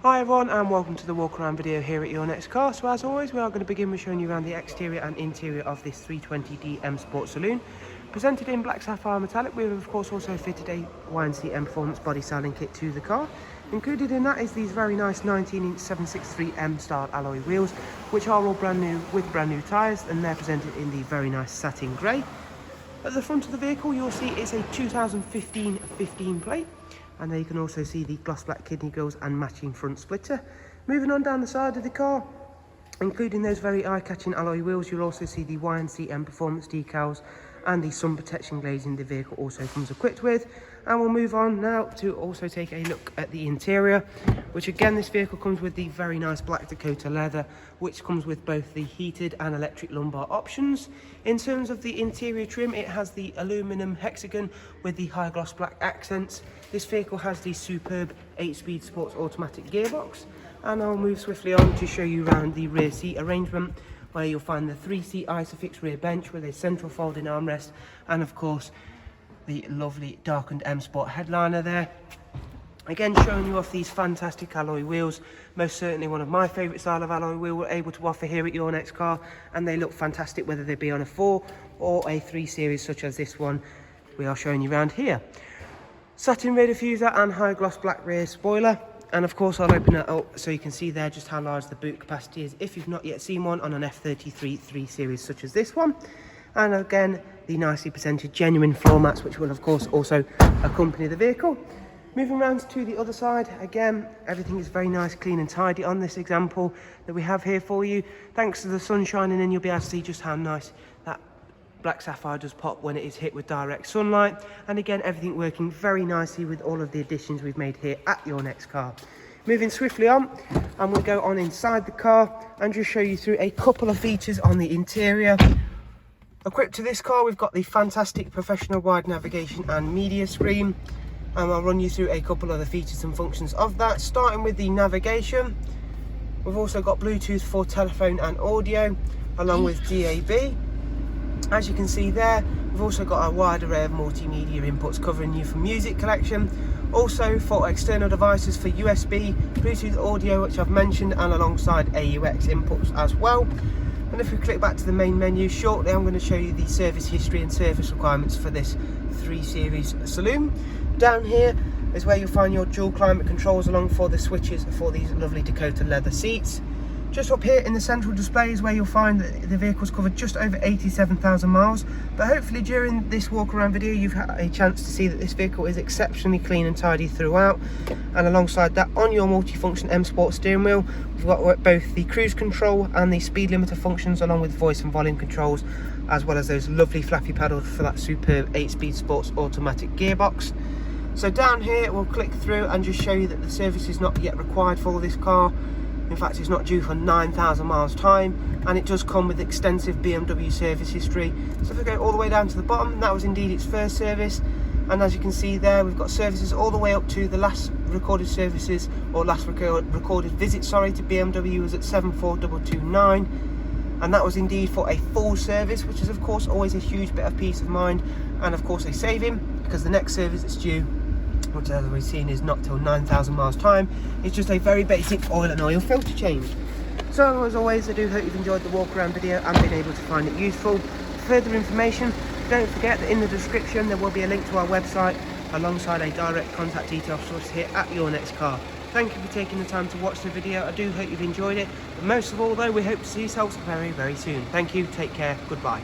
Hi everyone and welcome to the walk around video here at Your Next Car. So as always we are going to begin with showing you around the exterior and interior of this 320D M Sport Saloon. Presented in black sapphire metallic, we have of course also fitted a YNC Mperformance body styling kit to the car. Included in that is these very nice 19-inch 763M style alloy wheels, which are all brand new with brand new tyres, and they're presented in the very nice satin grey. At the front of the vehicle you'll see it's a 2015 15 plate. And there you can also see the gloss black kidney grills and matching front splitter. Moving on down the side of the car, including those very eye-catching alloy wheels, you'll also see the YNC Mperformance decals and the sun protection glazing the vehicle also comes equipped with. And we'll move on now to also take a look at the interior, which again this vehicle comes with the very nice black Dakota leather, which comes with both the heated and electric lumbar options. In terms of the interior trim, it has the aluminum hexagon with the high gloss black accents. This vehicle has the superb 8-speed sports automatic gearbox, and I'll move swiftly on to show you around the rear seat arrangement, where you'll find the 3-seat Isofix rear bench with a central folding armrest and of course the lovely darkened M Sport headliner there. Again, showing you off these fantastic alloy wheels, most certainly one of my favourite style of alloy wheel we're able to offer here at Your Next Car, and they look fantastic whether they be on a 4 or a 3 series such as this one we are showing you around here. Satin rear diffuser and high gloss black rear spoiler. And of course I'll open it up so you can see there just how large the boot capacity is if you've not yet seen one on an F33 3 series such as this one. And again, the nicely presented genuine floor mats, which will of course also accompany the vehicle. Moving around to the other side, again everything is very nice, clean and tidy on this example that we have here for you. Thanks to the sun shining in, you'll be able to see just how nice that black sapphire does pop when it is hit with direct sunlight. And again, everything working very nicely with all of the additions we've made here at Your Next Car. Moving swiftly on, and we'll go on inside the car and just show you through a couple of features on the interior. Equipped to this car, we've got the fantastic professional wide navigation and media screen, and I'll run you through a couple of the features and functions of that, starting with the navigation. We've also got Bluetooth for telephone and audio, along with DAB. As you can see there, we've also got a wide array of multimedia inputs covering you from music collection, also for external devices for USB, Bluetooth audio, which I've mentioned, and alongside AUX inputs as well. And if we click back to the main menu shortly, I'm going to show you the service history and service requirements for this 3 Series Saloon. Down here is where you'll find your dual climate controls along for the switches for these lovely Dakota leather seats. Just up here in the central display is where you'll find that the vehicle's covered just over 87,000 miles, but hopefully during this walk around video you've had a chance to see that this vehicle is exceptionally clean and tidy throughout. And alongside that, on your multifunction M Sport steering wheel, we've got both the cruise control and the speed limiter functions, along with voice and volume controls, as well as those lovely flappy pedals for that superb 8-speed sports automatic gearbox. So down here we'll click through and just show you that the service is not yet required for this car. In fact, it's not due for 9,000 miles time, and it does come with extensive BMW service history. So if we go all the way down to the bottom, that was indeed its first service, and as you can see there, we've got services all the way up to the last recorded services, or last recorded visit, sorry, to BMW was at 74229, and that was indeed for a full service, which is of course always a huge bit of peace of mind, and of course a saving, because the next service that's due, which as we've seen is not till 9,000 miles time, it's just a very basic oil and oil filter change. So as always, I do hope you've enjoyed the walk around video and been able to find it useful. For further information, don't forget that in the description there will be a link to our website alongside a direct contact details for us here at Your Next Car. Thank you for taking the time to watch the video. I do hope you've enjoyed it, but most of all though, we hope to see yourselves very soon. Thank you, take care, goodbye.